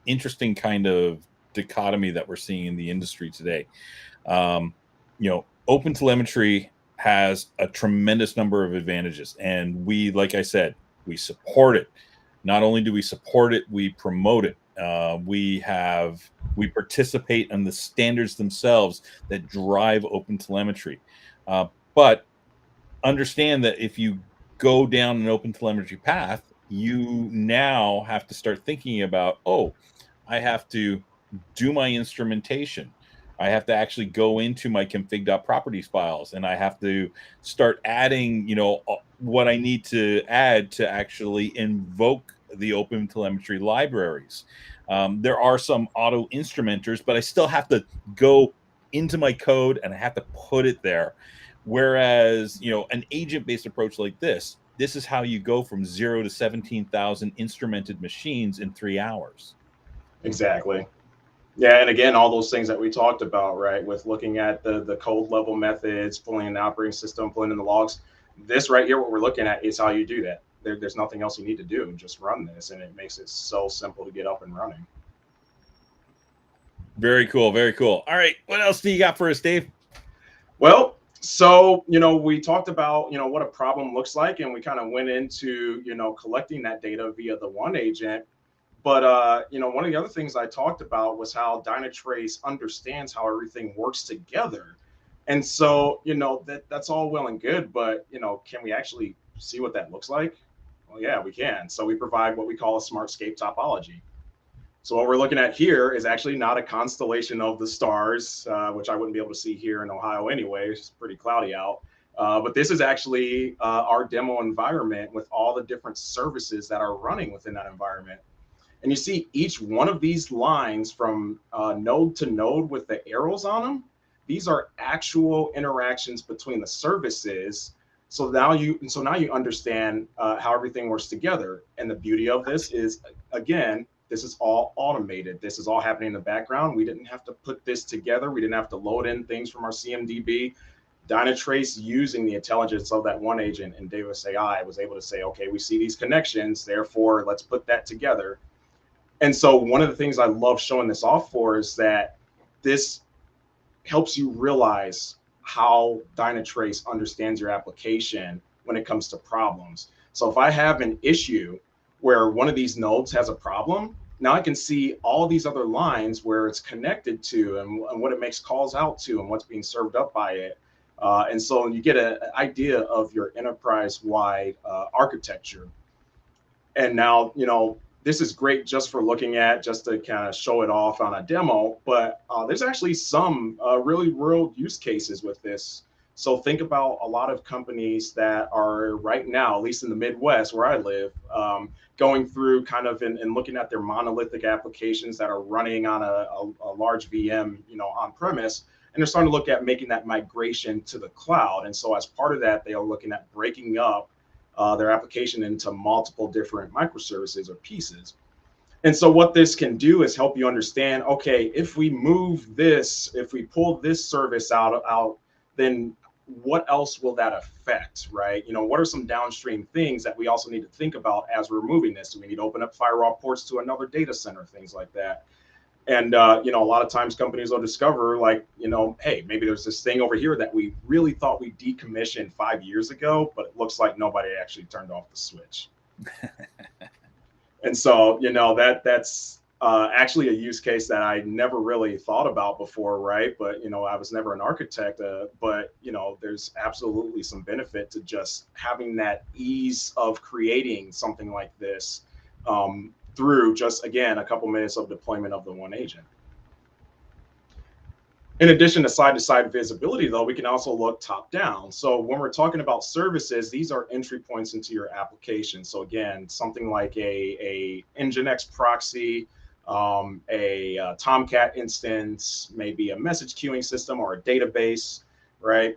interesting kind of dichotomy that we're seeing in the industry today. OpenTelemetry has a tremendous number of advantages, and we, like I said, we support it. Not only do we support it, we promote it. We participate in the standards themselves that drive OpenTelemetry. But understand that if you go down an OpenTelemetry path, you now have to start thinking about, I have to do my instrumentation. I have to actually go into my config.properties files, and I have to start adding, what I need to add to actually invoke the OpenTelemetry libraries. There are some auto instrumenters, but I still have to go into my code and I have to put it there. Whereas, an agent-based approach like this is how you go from 0 to 17,000 instrumented machines in 3 hours. Exactly. Yeah, and again, all those things that we talked about, right, with looking at the code level methods, pulling in the operating system, pulling in the logs. This right here, what we're looking at, is how you do that. There's nothing else you need to do. Just run this, and it makes it so simple to get up and running. Very cool. Very cool. All right. What else do you got for us, Dave? Well, so, we talked about, what a problem looks like, and we kind of went into, collecting that data via the OneAgent. But, one of the other things I talked about was how Dynatrace understands how everything works together. And so, that's all well and good, but, can we actually see what that looks like? Well, yeah, we can. So we provide what we call a Smartscape topology. So what we're looking at here is actually not a constellation of the stars, which I wouldn't be able to see here in Ohio anyway. It's pretty cloudy out. But this is actually our demo environment with all the different services that are running within that environment. And you see each one of these lines from node to node with the arrows on them. These are actual interactions between the services. So now you understand how everything works together. And the beauty of this is, again, this is all automated. This is all happening in the background. We didn't have to put this together. We didn't have to load in things from our CMDB. Dynatrace, using the intelligence of that OneAgent and Davis AI, was able to say, okay, we see these connections, therefore let's put that together. And so one of the things I love showing this off for is that this helps you realize how Dynatrace understands your application when it comes to problems. So if I have an issue where one of these nodes has a problem, now I can see all these other lines where it's connected to and what it makes calls out to and what's being served up by it. And so you get an idea of your enterprise-wide architecture. And now, this is great just for looking at, just to kind of show it off on a demo, but there's actually some really real use cases with this. So think about a lot of companies that are right now, at least in the Midwest where I live, going through kind of and looking at their monolithic applications that are running on a large VM, on premise, and they're starting to look at making that migration to the cloud. And so as part of that, they are looking at breaking up their application into multiple different microservices or pieces. And so what this can do is help you understand, okay, if we move this, if we pull this service out, then what else will that affect, right? What are some downstream things that we also need to think about as we're moving this? Do we need to open up firewall ports to another data center, things like that? And a lot of times companies will discover, like, hey, maybe there's this thing over here that we really thought we decommissioned 5 years ago, but it looks like nobody actually turned off the switch. And so, that's actually a use case that I never really thought about before, right? But I was never an architect, but there's absolutely some benefit to just having that ease of creating something like this, through just, again, a couple minutes of deployment of the OneAgent. In addition to side-to-side visibility, though, we can also look top-down. So when we're talking about services, these are entry points into your application. So again, something like a Nginx proxy, a Tomcat instance, maybe a message queuing system or a database, right?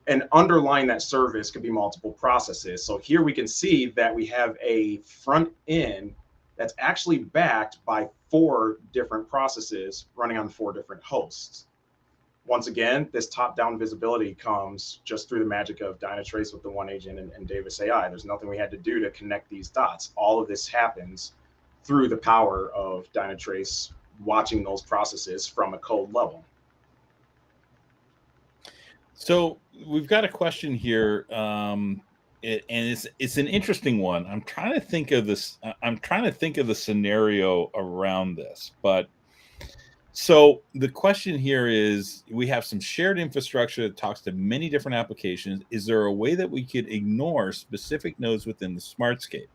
And underlying that service could be multiple processes. So here we can see that we have a front end that's actually backed by 4 different processes running on 4 different hosts. Once again, this top-down visibility comes just through the magic of Dynatrace with the OneAgent and Davis AI. There's nothing we had to do to connect these dots. All of this happens through the power of Dynatrace watching those processes from a code level. So we've got a question here, and it's an interesting one. I'm trying to think of this. I'm trying to think of the scenario around this, but so the question here is: we have some shared infrastructure that talks to many different applications. Is there a way that we could ignore specific nodes within the Smartscape?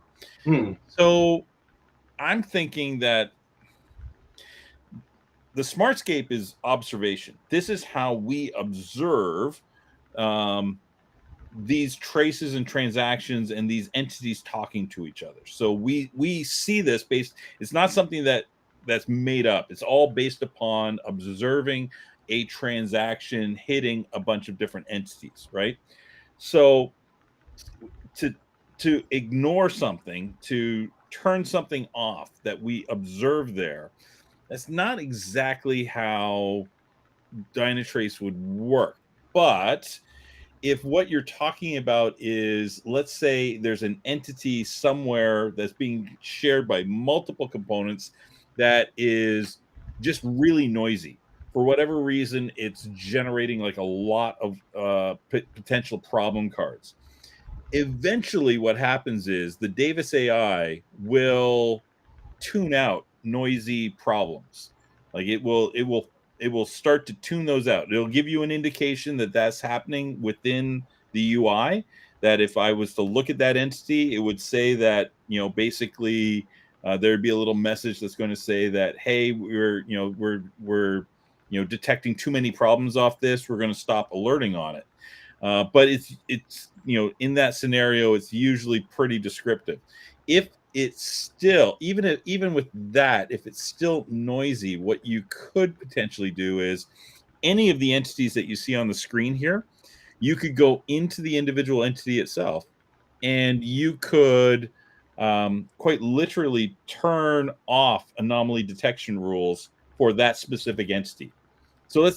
So I'm thinking that the Smartscape is observation. This is how we observe these traces and transactions and these entities talking to each other. So we see this based. It's not something that's made up. It's all based upon observing a transaction hitting a bunch of different entities, right? So to ignore something, to turn something off that we observe there, that's not exactly how Dynatrace would work. But if what you're talking about is, let's say there's an entity somewhere that's being shared by multiple components that is just really noisy. For whatever reason, it's generating like a lot of potential problem cards. Eventually, what happens is the Davis AI will tune out noisy problems. Like it will start to tune those out. It'll give you an indication that that's happening within the UI. That if I was to look at that entity, it would say that, basically there'd be a little message that's going to say that, hey, we're detecting too many problems off this. We're going to stop alerting on it. But it's in that scenario, it's usually pretty descriptive. If it's still, even with that, if it's still noisy, what you could potentially do is any of the entities that you see on the screen here, you could go into the individual entity itself, and you could quite literally turn off anomaly detection rules for that specific entity. So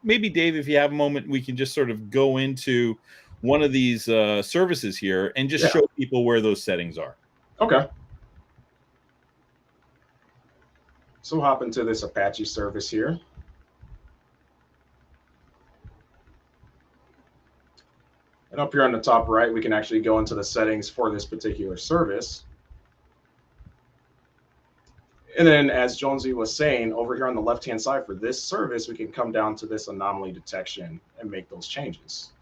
maybe Dave, if you have a moment, we can just sort of go into one of these services here and just show people where those settings are. Okay. So we'll hop into this Apache service here. And up here on the top right, we can actually go into the settings for this particular service. And then, as Jonesy was saying, over here on the left-hand side for this service, we can come down to this anomaly detection and make those changes.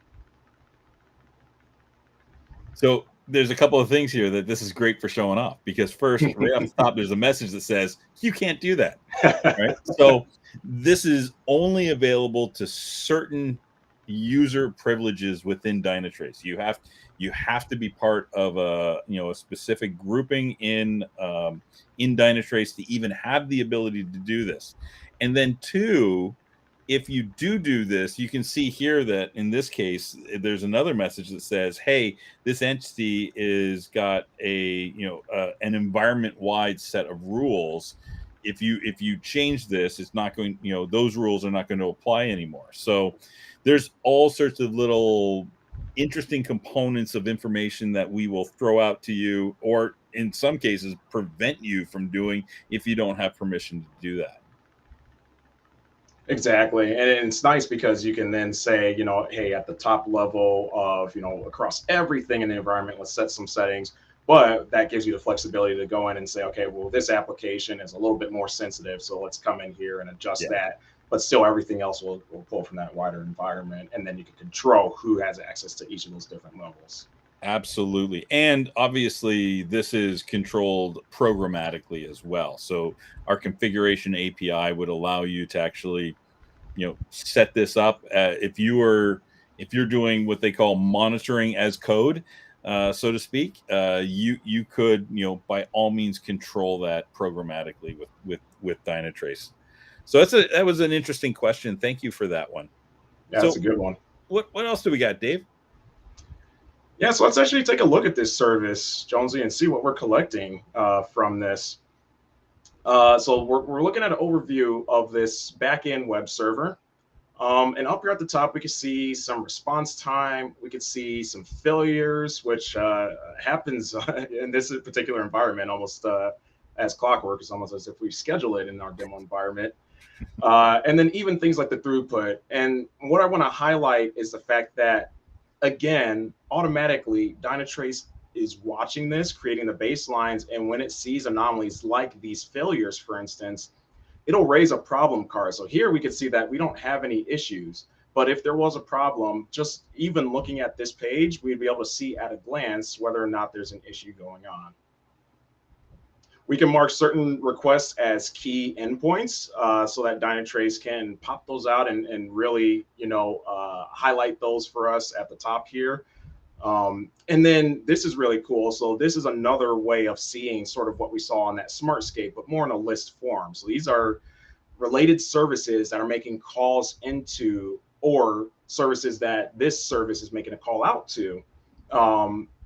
So there's a couple of things here that this is great for showing off, because first, right off the top, there's a message that says, you can't do that, right? So this is only available to certain user privileges within Dynatrace. You have to be part of a specific grouping in Dynatrace to even have the ability to do this. And then two, if you do this, you can see here that in this case, there's another message that says, hey, this entity is got an environment-wide set of rules. if you change this, it's not going, those rules are not going to apply anymore. So there's all sorts of little interesting components of information that we will throw out to you, or in some cases prevent you from doing if you don't have permission to do that. Exactly. And it's nice because you can then say, hey, at the top level of, across everything in the environment, let's set some settings. But that gives you the flexibility to go in and say, okay, well, this application is a little bit more sensitive. So let's come in here and adjust Yeah. that. But still, everything else will pull from that wider environment. And then you can control who has access to each of those different levels. Absolutely. And obviously, this is controlled programmatically as well. So our configuration API would allow you to actually, set this up. If you're doing what they call monitoring as code, so to speak, you could, by all means control that programmatically with Dynatrace. So that was an interesting question. Thank you for that one. Yeah, that's So a good one. what else do we got, Dave? Yeah, so let's actually take a look at this service, Jonesy, and see what we're collecting from this. So we're looking at an overview of this backend web server. And up here at the top, we can see some response time. We could see some failures, which happens in this particular environment almost as clockwork. It's almost as if we schedule it in our demo environment. And then even things like the throughput. And what I want to highlight is the fact that, again, automatically, Dynatrace is watching this, creating the baselines. And when it sees anomalies like these failures, for instance, it'll raise a problem card. So here we can see that we don't have any issues. But if there was a problem, just even looking at this page, we'd be able to see at a glance whether or not there's an issue going on. We can mark certain requests as key endpoints so that Dynatrace can pop those out and really, highlight those for us at the top here. And then this is really cool. So this is another way of seeing sort of what we saw on that Smartscape, but more in a list form. So these are related services that are making calls into, or services that this service is making a call out to,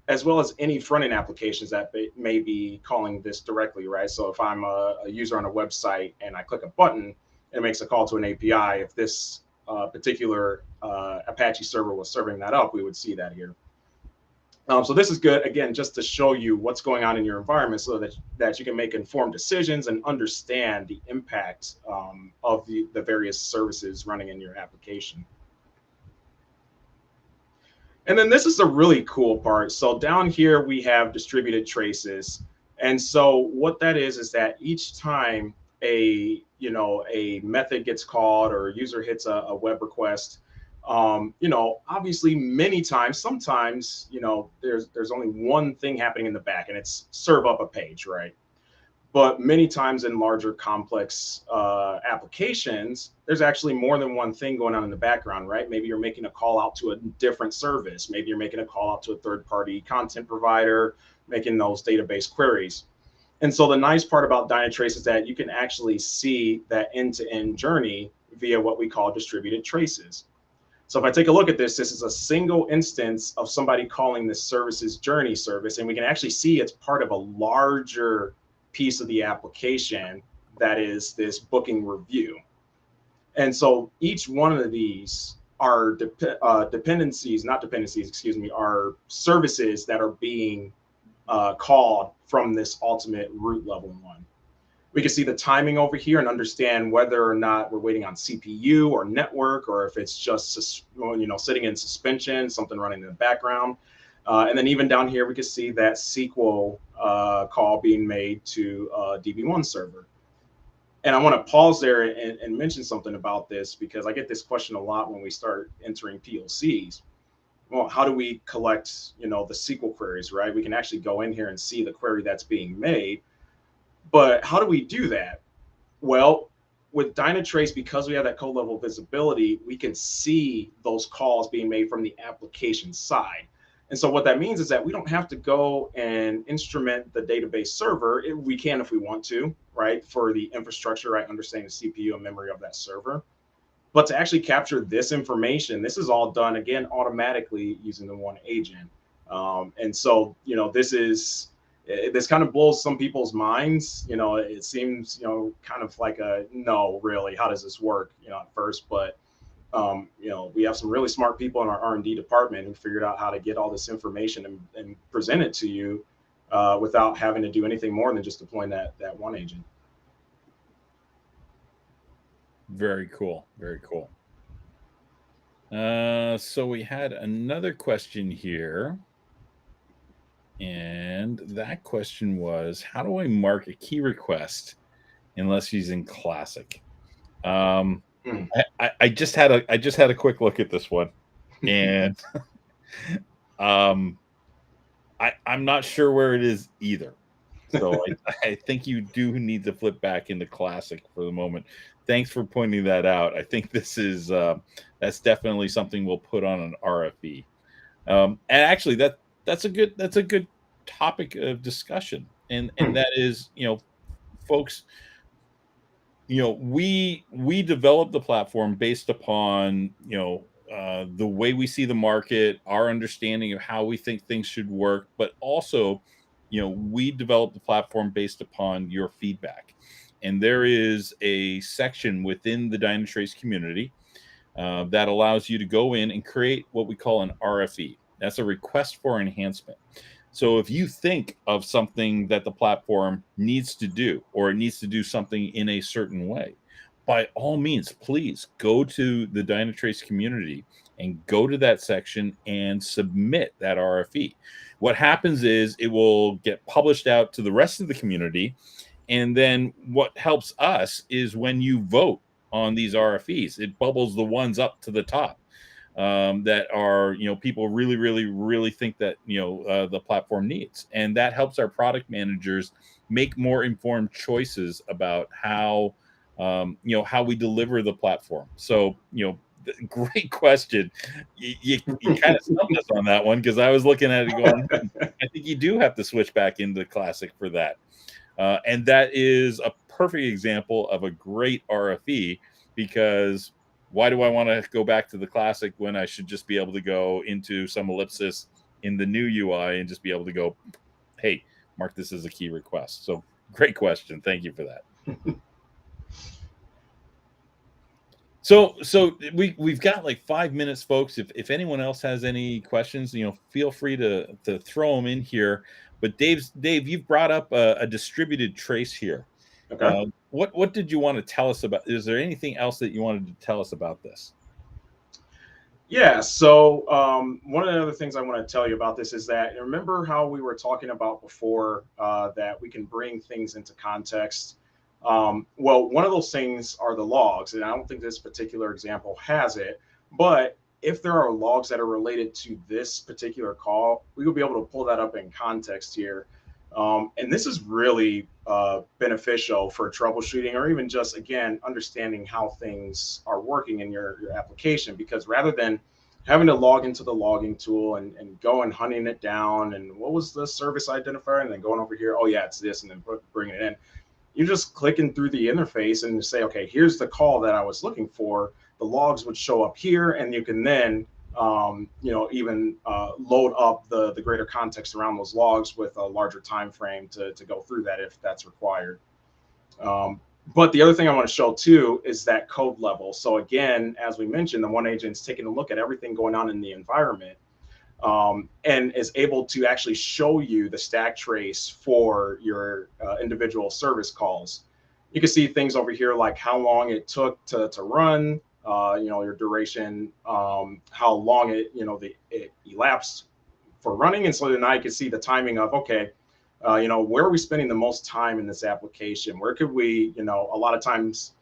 as well as any front-end applications that may be calling this directly, right? So if I'm a user on a website and I click a button, and it makes a call to an API. If this particular Apache server was serving that up, we would see that here. So this is good, again, just to show you what's going on in your environment so that you can make informed decisions and understand the impact of the various services running in your application. And then this is the really cool part. So down here, we have distributed traces. And so what that is that each time a method gets called or a user hits a web request, obviously many times, sometimes, there's only one thing happening in the back and it's serve up a page, right? But many times in larger complex applications, there's actually more than one thing going on in the background, right? Maybe you're making a call out to a different service. Maybe you're making a call out to a third-party content provider, making those database queries. And so the nice part about Dynatrace is that you can actually see that end-to-end journey via what we call distributed traces. So if I take a look at this is a single instance of somebody calling this service's journey service, and we can actually see it's part of a larger piece of the application that is this booking review. And so each one of these are dependencies, are services that are being called from this ultimate root level one. We can see the timing over here and understand whether or not we're waiting on CPU or network, or if it's just sitting in suspension, something running in the background. And then even down here, we can see that SQL call being made to DB1 server. And I want to pause there and mention something about this because I get this question a lot when we start entering POCs. Well, how do we collect, the SQL queries, right? We can actually go in here and see the query that's being made. But how do we do that? Well, with Dynatrace, because we have that code level visibility, we can see those calls being made from the application side. And so what that means is that we don't have to go and instrument the database server. We can if we want to, right? For the infrastructure, right? Understanding the CPU and memory of that server. But to actually capture this information, this is all done, again, automatically using the OneAgent. And so, this is this kind of blows some people's minds. It seems, kind of like a no, really, how does this work? At first, but we have some really smart people in our R&D department who figured out how to get all this information and present it to you without having to do anything more than just deploying that OneAgent. Very cool. Very cool. So we had another question here. And that question was, how do I mark a key request unless using Classic? Mm. I just had a quick look at this one, and I'm not sure where it is either. So I think you do need to flip back into Classic for the moment. Thanks for pointing that out. I think this is that's definitely something we'll put on an RFE. And actually, that's a good topic of discussion, and that is, folks, we develop the platform based upon the way we see the market, our understanding of how we think things should work, but also we develop the platform based upon your feedback. And there is a section within the Dynatrace community that allows you to go in and create what we call an RFE. That's a request for enhancement. So if you think of something that the platform needs to do, or it needs to do something in a certain way, by all means, please go to the Dynatrace community and go to that section and submit that RFE. What happens is it will get published out to the rest of the community. And then what helps us is when you vote on these RFEs, it bubbles the ones up to the top that are, people really, really, really think that, the platform needs. And that helps our product managers make more informed choices about how, how we deliver the platform. So, great question. You kind of stumped us on that one, because I was looking at it going, I think you do have to switch back into Classic for that. And that is a perfect example of a great RFE, because why do I want to go back to the Classic when I should just be able to go into some ellipsis in the new UI and just be able to go, hey, mark this as a key request? So great question. Thank you for that. So we've got like 5 minutes, folks. If anyone else has any questions, feel free to throw them in here. But Dave, you've brought up a distributed trace here. Okay. What did you want to tell us about? Is there anything else that you wanted to tell us about this? Yeah. So one of the other things I want to tell you about this is that, remember how we were talking about before that we can bring things into context. Well, one of those things are the logs, and I don't think this particular example has it, but if there are logs that are related to this particular call, we will be able to pull that up in context here. And this is really beneficial for troubleshooting, or even just, again, understanding how things are working in your application, because rather than having to log into the logging tool and go and hunting it down, and what was the service identifier, and then going over here, oh yeah, it's this, and then bringing it in, you're just clicking through the interface and say, okay, here's the call that I was looking for. The logs would show up here, and you can then even load up the greater context around those logs with a larger time frame to go through that if that's required. But the other thing I want to show too is that code level. So again, as we mentioned, the OneAgent's taking a look at everything going on in the environment, and is able to actually show you the stack trace for your individual service calls. You can see things over here like how long it took to run, your duration, how long it elapsed for running. And so then I can see the timing of, okay, where are we spending the most time in this application? Where could we, a lot of times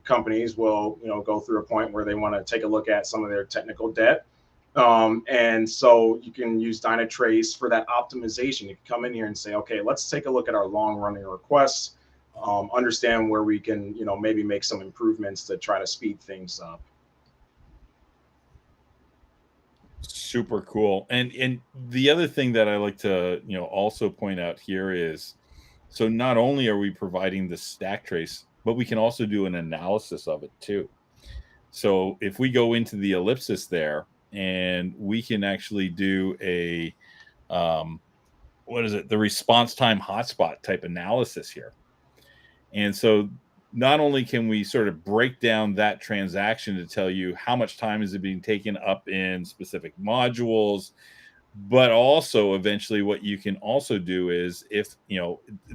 companies will, go through a point where they want to take a look at some of their technical debt. And so you can use Dynatrace for that optimization. You can come in here and say, okay, let's take a look at our long running requests, understand where we can, maybe make some improvements to try to speed things up. Super cool. And the other thing that I like to, also point out here is, so not only are we providing the stack trace, but we can also do an analysis of it too. So if we go into the ellipsis there, and we can actually do a what is it? The response time hotspot type analysis here. And so not only can we sort of break down that transaction to tell you how much time is it being taken up in specific modules, but also eventually what you can also do is, if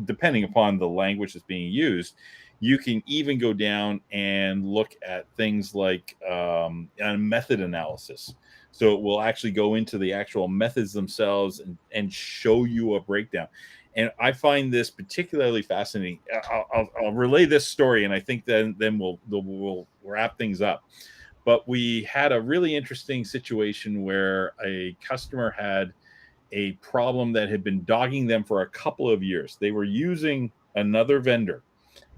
depending upon the language that's being used, you can even go down and look at things like a method analysis. So it will actually go into the actual methods themselves and show you a breakdown. And I find this particularly fascinating. I'll relay this story, and I think then we'll wrap things up. But we had a really interesting situation where a customer had a problem that had been dogging them for a couple of years. They were using another vendor,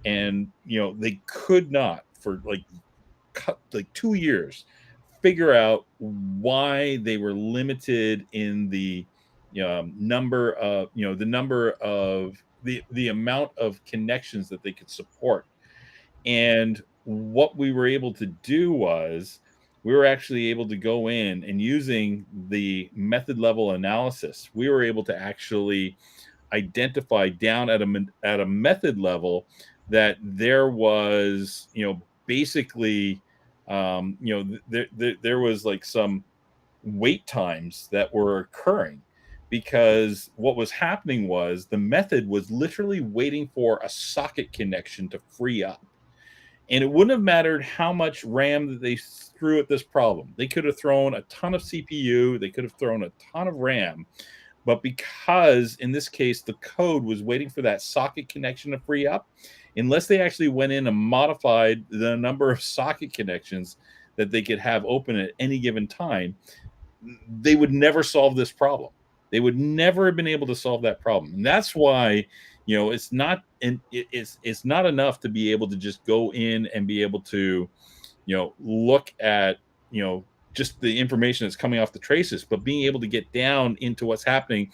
and they could not, for like 2 years, figure out why they were limited in the number of the amount of connections that they could support. And what we were able to do was, we were actually able to go in, and using the method level analysis, we were able to actually identify down at a method level that there was, basically, there was like some wait times that were occurring, because what was happening was the method was literally waiting for a socket connection to free up. And it wouldn't have mattered how much RAM that they threw at this problem. They could have thrown a ton of CPU, they could have thrown a ton of RAM, but because in this case the code was waiting for that socket connection to free up, unless they actually went in and modified the number of socket connections that they could have open at any given time, they would never solve this problem. They would never have been able to solve that problem. And that's why, it's not it's not enough to be able to just go in and be able to, look at, just the information that's coming off the traces, but being able to get down into what's happening,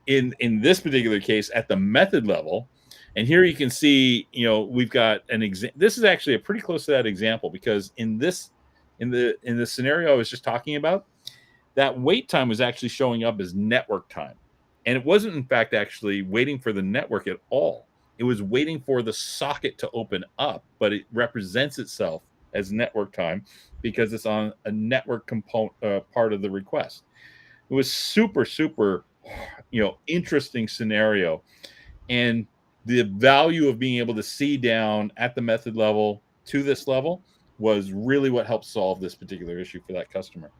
in this particular case at the method level. And here you can see, we've got an example. This is actually a pretty close to that example, because in the scenario I was just talking about, that wait time was actually showing up as network time. And it wasn't, in fact, actually waiting for the network at all. It was waiting for the socket to open up, but it represents itself as network time because it's on a network component part of the request. It was super, super, interesting scenario. And the value of being able to see down at the method level to this level was really what helped solve this particular issue for that customer.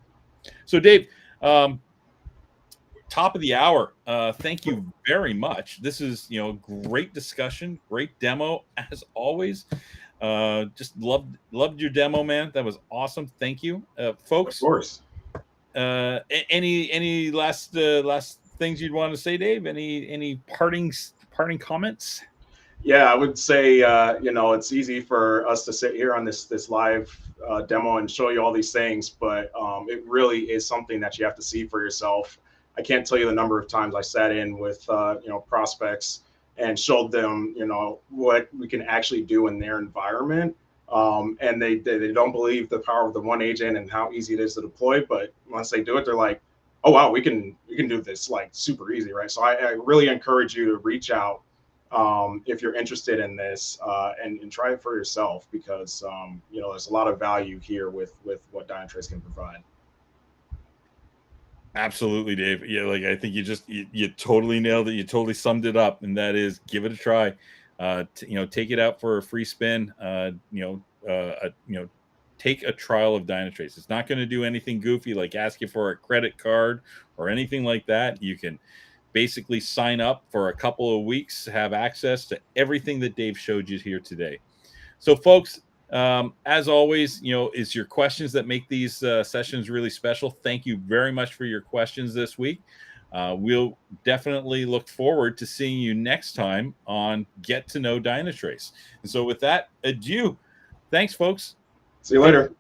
So, Dave, top of the hour. Thank you very much. This is, great discussion, great demo as always. Just loved your demo, man. That was awesome. Thank you, folks. Of course. Any last things you'd want to say, Dave? Any parting comments? Yeah, I would say, it's easy for us to sit here on this live demo and show you all these things, but it really is something that you have to see for yourself. I can't tell you the number of times I sat in with, prospects and showed them, what we can actually do in their environment. And they don't believe the power of the OneAgent and how easy it is to deploy. But once they do it, they're like, oh, wow, we can do this like super easy, right? So I really encourage you to reach out if you're interested in this and try it for yourself, because there's a lot of value here with what Dynatrace can provide. Absolutely, Dave. Yeah, like I think you totally nailed it. You totally summed it up, and that is, give it a try. Take it out for a free spin. Take a trial of Dynatrace. It's not going to do anything goofy like ask you for a credit card or anything like that. You can basically sign up for a couple of weeks, have access to everything that Dave showed you here today. So, folks, as always, it's your questions that make these sessions really special. Thank you very much for your questions this week. We'll definitely look forward to seeing you next time on Get to Know Dynatrace. And so with that, adieu. Thanks, folks. See you later.